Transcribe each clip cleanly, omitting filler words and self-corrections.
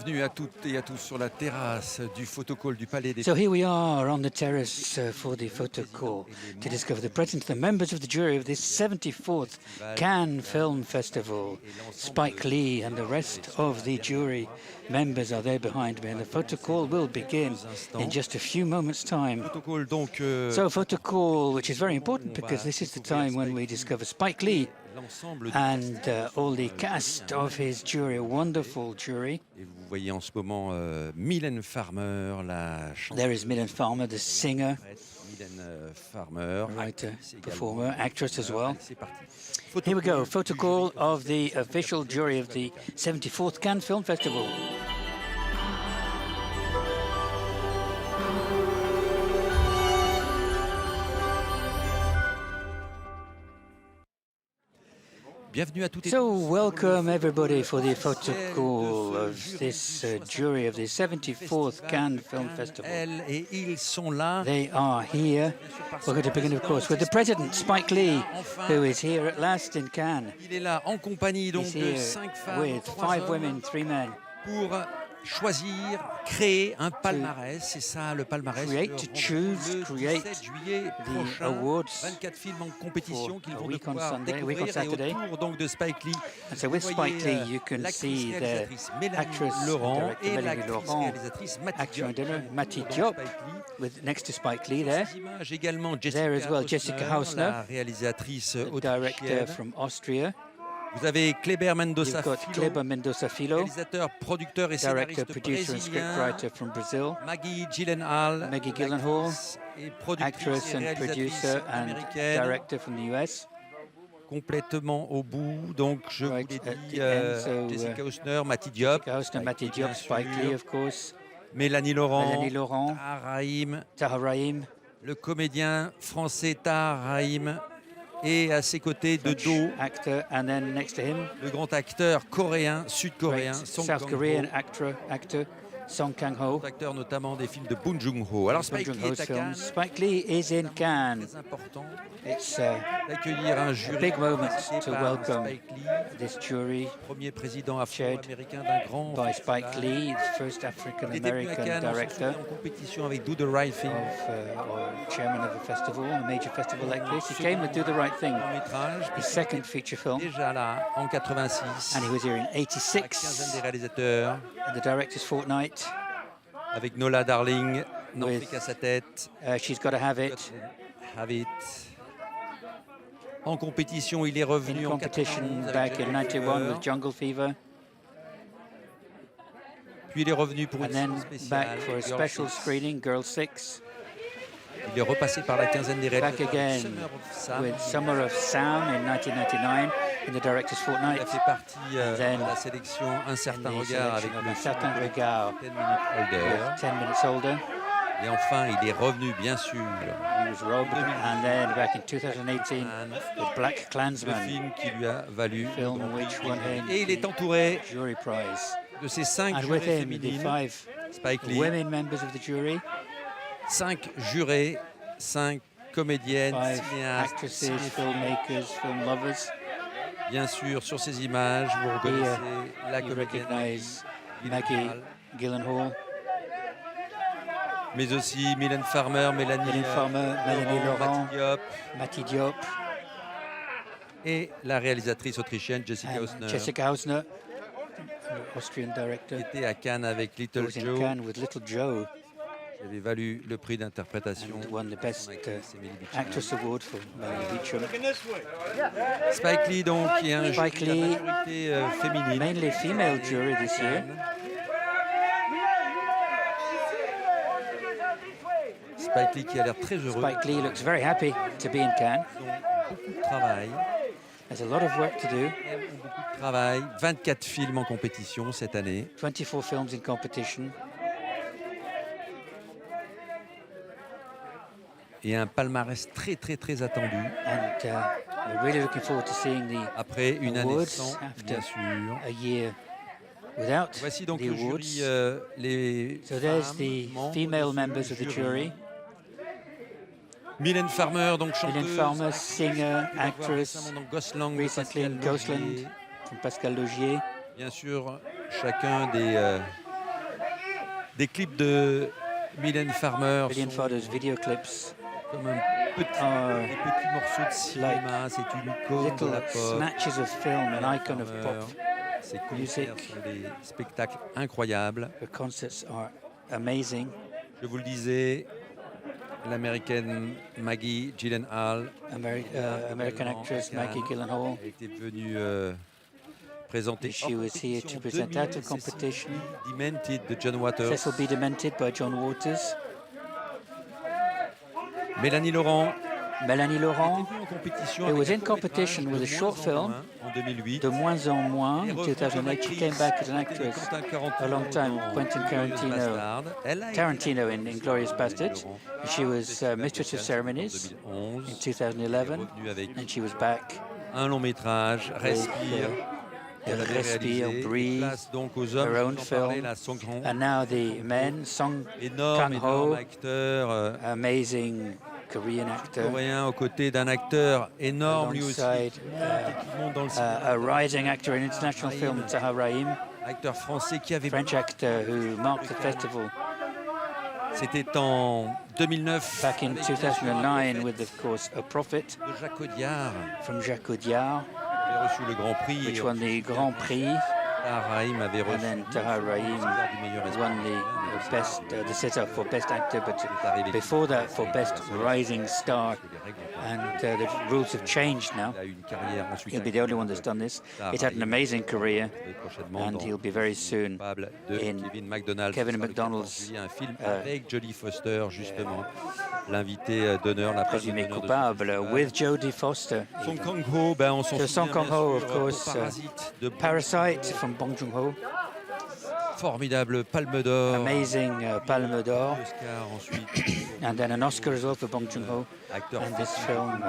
Bienvenue à toutes et à tous sur la terrasse du photocall du Palais des So here we are on the terrace for the photo call to discover the presence of the members of the jury of this 74th Cannes Film Festival. Spike Lee and the rest of the jury members are there behind me, and the photo call will begin in just a few moments' time. photocall donc So photo call, which is very important because this is the time when we discover Spike Lee l'ensemble and all the cast of his jury, a wonderful jury. et vous voyez en ce moment Mylène Farmer, la chanteuse. There is Mylène Farmer, the singer, Mylène Farmer, writer, actrice également. performer, actress as well. C'est parti. Here we go, photo call of the official jury of the 74th Cannes Film Festival. Bienvenue à toutes et So tous. welcome everybody for the photo call of this jury of the 74th Cannes Film Festival. Elles et ils sont là. They are here. We're going to begin, of course, with the president, Spike Lee, who is here at last in Cannes. Il est là en compagnie donc He's de here 5 femmes, with 3 5 hommes women, 3 men. pour choisir, créer un palmarès. C'est ça le palmarès. Create, le to rendez-vous choose, le create 17 juillet the prochain. awards 24 films en compétition for qu'ils a vont week on devoir Sunday, a week on découvrir et Saturday. autour donc de Spike Lee. And so Vous with voyez, Spike Lee, you can l'actrice see the réalisatrice Mélanie actress, Laurent director et Mélanie l'actrice Laurent, réalisatrice Mati actor and Diop. dinner, Mati Donc Diop, Spike Lee. with next to Spike Lee there, Ces images également There as well, Jessica Hausner, la réalisatrice the director autrichienne. from Austria. Vous avez Kleber Mendoza You've got Filho, Kleber Mendoza Filho, réalisateur, producteur et director, scénariste producer and brésilien. scriptwriter from Brazil. Maggie Gyllenhaal, Maggie Gyllenhaal, l'actrice et productrice actress et and réalisatrice producer and américaine, director from the US. complètement au bout. Donc je vous Right l'ai at dit, the end, so, Jessica Hausner, Mati Diop, Jessica Hausner, Mati Diop, bien Spike sûr, Lee, of course, Mélanie Laurent, Mélanie Laurent, Tahar Rahim, Tahar Rahim, le comédien français Tahar Rahim, et à ses côtés de dos, actor, and then next to him, le grand acteur coréen, sud-coréen, great Song South Korean Kang-ho, actor Song Kang-ho. acteur notamment des films de Bong Joon-ho. Alors Bong Spike Lee Joon-ho's est à Cannes, films. Spike Lee is in Cannes. très important It's d'accueillir un a jury big moment présidé to par welcome Spike Lee, this jury premier président afro-américain d'un grand by festival. Spike Lee, the first Il était venu à African-American Cannes en director en compétition avec Do the Right Thing, or chairman of a festival, a major festival like this. He came with Do the Right Thing, long métrage, his second feature film, déjà là en 86, and he was here in la quinzaine 86 des réalisateurs, in the Director's Fortnight. avec Nola Darling, N'en With- fait qu'à sa tête, She's Gotta Have It, Have It. En compétition, il est in revenu en competition 91 back avec in Jungle 91 Fever. with Jungle Fever, Puis il est revenu pour une and then séance back spéciale. for a Girl special Six. screening, Girl 6, Il est repassé par la quinzaine des back réalisateurs. again Summer of Sam. with Summer of Sam in 1999 in the Director's Il Fortnight, a fait partie then de la sélection Un in certain the regard avec selection of le A Certain film Regard 10 Minute Holder. with 10 Minutes Older. Et enfin, il est revenu, bien sûr, He was robbed, and then back in 2018 Anne, with Black le Klansman, film qui lui a valu film le Grand which Prix. won him Et il est entouré the jury prize. de ces 5 And with jurés him, the féminines, 5 Spike Lee, women members of the jury, 5 jurés, 5 comédiennes, 5 cinéastes, actresses, cinéphiles. filmmakers, film lovers. Bien sûr, sur ces images, vous reconnaissez la You comédienne recognize Maggie Maggie Gyllenhaal, Gyllenhaal, mais aussi Mylène Farmer, Mélanie Mylène Farmer, Mélanie Laurent, Mati Diop, Mati Diop, et la réalisatrice autrichienne Jessica and Hausner, Jessica Hausner, Austrian director, qui était à Cannes avec who Little was in Joe, Cannes with Little Joe qui avait valu le prix d'interprétation. and won the Best Actrice Emily Beecham. Actress Award for Melanie Beecham. Spike Lee, donc, qui est un Spike jury de Lee, la majorité féminine. Mainly female jury this year. Spike Lee qui a l'air très heureux. Spike Lee looks very happy to be in Cannes. Ils ont beaucoup de travail. There's a lot of work to do. Ils ont beaucoup de travail. 24 films en compétition cette année. 24 films in competition. Et un palmarès très très très attendu. And we're really looking forward to seeing the Après une année Awards sans, after bien sûr. a year without Voici donc the le awards. jury, les So there's femmes, the membres female de ce members of the jury. Mylène Farmer, donc chanteuse. Mylène Farmer, actrice, singer, qu'on a pu voir actress, récemment dans Ghostland de recently in Pascal Ghostland Logier. from Pascal Logier. Bien sûr, chacun des Des clips de Mylène Farmer Million sont Photos video clips comme des are petits morceaux de cinéma. C'est une icône de la little pop. snatches of film, an icon of pop. Ces concerts music. sont des spectacles incroyables. Her concerts are amazing. Je vous le disais, l'américaine Maggie Gyllenhaal, American actress Maggie Gyllenhaal. était venue présenter She was here to present at a competition. Demented de John Waters. Cecil B. Demented by John Waters. Mélanie Laurent Melanie Laurent, était venue en compétition who avec was un in competition court-métrage with a de short moins en film, moins en 2008. de moins en moins. Elle est In revenue comme 2008, she actrice came back as an aux côtés de actress Quentin a long time, dans Quentin Inglourious Tarantino. Bastard. Elle a été Tarantino in Inglourious Basterds. Laurent. She was Mistress of Ceremonies en in 2011. 2011, Elle est revenue avec and she was back un long métrage, Respire, qu'elle avait Respire, réalisé. Breathe, Et place donc aux hommes, her own je vous en parlais, film. la Song Kang. And now the men, Song Énorme Kang-ho, acteur amazing Korean actor, coréen aux côtés d'un acteur énorme lui aussi, alongside qui monte dans le cinéma. a rising actor in international film, Tahar Rahim, Acteur français qui avait French actor who marked the festival C'était en 2009 back in avec 2009 with, of course, A Prophet de Jacques Audiard from Jacques Audiard, qui avait reçu le Grand Prix. which won the Grand Prix, Tahar Rahim avait and reçu then Tahar Rahim César du meilleur won espoir. the César for Best Actor, but arrivé before that for Best Rising Star. Les règles And the rules have changed now. Il a eu une carrière ensuite He'll be the only one that's done this. He's had an amazing career, prochainement and dans he'll be very soon Coupable de in Kevin McDonald. Kevin Ce sera le 14 McDonald's, juillet, un film avec Jodie Foster justement, l'invité d'honneur, la palme présumé d'honneur de ce coupable festival. with Jodie Foster. Song Kang-ho, ben on s'en So souvient Song Kang-ho, bien of sûr, course, pour Parasite de Parasite from Bong Joon-ho, formidable Palme d'Or, amazing Palme d'Or, Oscar ensuite, and then an Oscar as well for Bong Joon-ho. acteur And this fictif, film,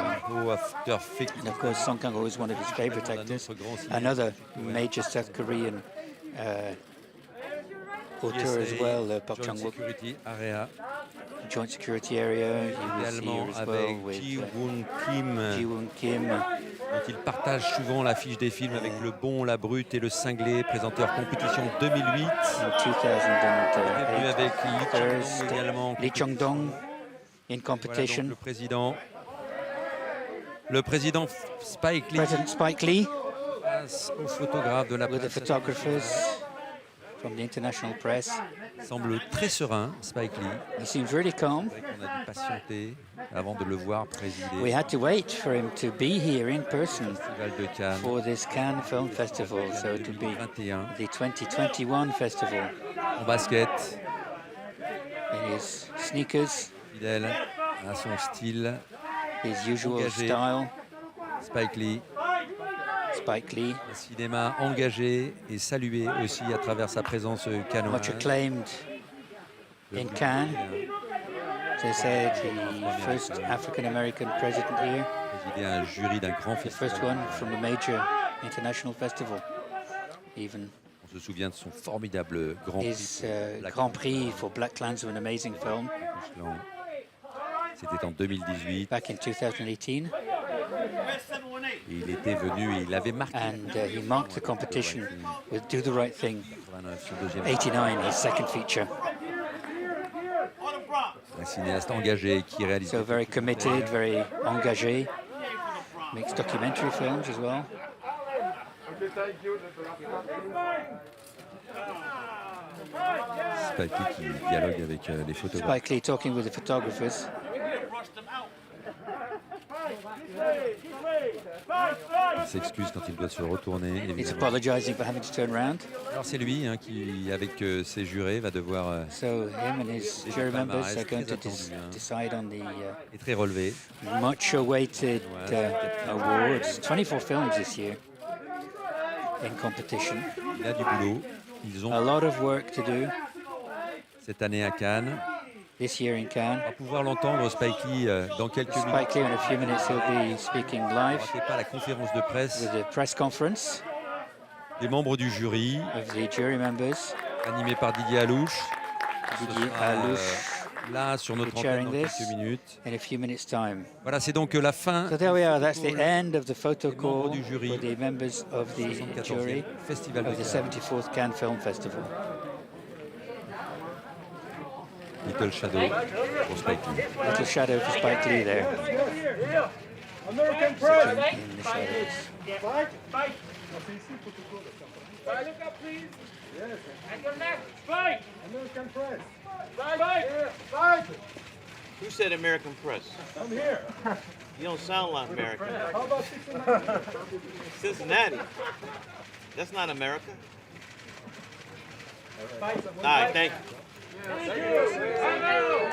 acteur fictif. And of course, Song Kang-ho is one of his favorite actors. Another major South Korean auteur as well, Park Joint Chung-wook, Security Area, Joint Security Area. He was également here as well avec with Ji-woon Kim, Ji-woon Kim. dont il partage souvent l'affiche des films avec Le Bon, la Brute et Le Cinglé, présenté hors compétition 2008. In Il est 2008, venu avec Lee Chang-dong first également. Lee Chang-dong in Voilà donc competition. le président Spike Lee President Spike Lee face aux photographes de la with the presse photographers from the international press. semble très serein, Spike Lee. He seems really calm. C'est vrai qu'on a dû patienter avant de le voir présider We le had to wait for him to be here in person Festival de Cannes for this Cannes Film Festival, so it will be 2021. the 2021 festival. En basket, In his sneakers, fidèle à son style, his usual Engagé. style, Spike Lee, Spike Lee, un cinéma engagé et salué aussi à travers sa présence cannoise. much acclaimed in Cannes. They said the first African-American president here, Présidé un jury d'un grand the first festival. one from a major international festival. Even On se souvient de son formidable Grand Prix. his pour Black Grand Prix for Black Klansman, an amazing film, Michelin. C'était en 2018 back in 2018. et il était venu et il avait marqué And he marked the competition with Do the Right Thing, 89, son deuxième 89, his second feature. un cinéaste engagé qui réalise So very committed, very engagé. Makes documentary films as well. Spike Lee qui dialogue avec les photographes. Spike Lee talking with the photographers. Il s'excuse quand il doit se retourner. He's Évidemment. apologizing for having to turn around. Alors c'est lui qui, avec ses jurés, va devoir So him and his jury members are going to attendu, hein. decide on the est très relevé. much awaited awards. 24 films this year in competition. Il a du boulot. Ils A ont lot of work to do cette année à Cannes. this year in Cannes. On va pouvoir l'entendre, Spike Lee, dans quelques minutes. Spike Lee, in a few minutes, he'll be speaking Ne live ratez pas la conférence de presse with a press conference des membres du jury, of the jury members. animé par Didier Alouche. Didier sera, Alouche là sur notre chairing antenne dans this. quelques minutes. in a few minutes' time. Voilà, c'est donc la fin So there we are. That's the end of the photo Les membres call du jury. for the members of du the 74e jury Festival de of the Cannes. 74th Cannes Film Festival. Little Shadow pour Spike Lee. Little shadow for Spike Lee there. American press. In the shadows. Spike. Look up, please. Yes. And your neck. Spike. American press. Spike. Who said American press? I'm here. You don't sound like American. How about Cincinnati? Cincinnati? That's not America. All right, thank you. Thank you.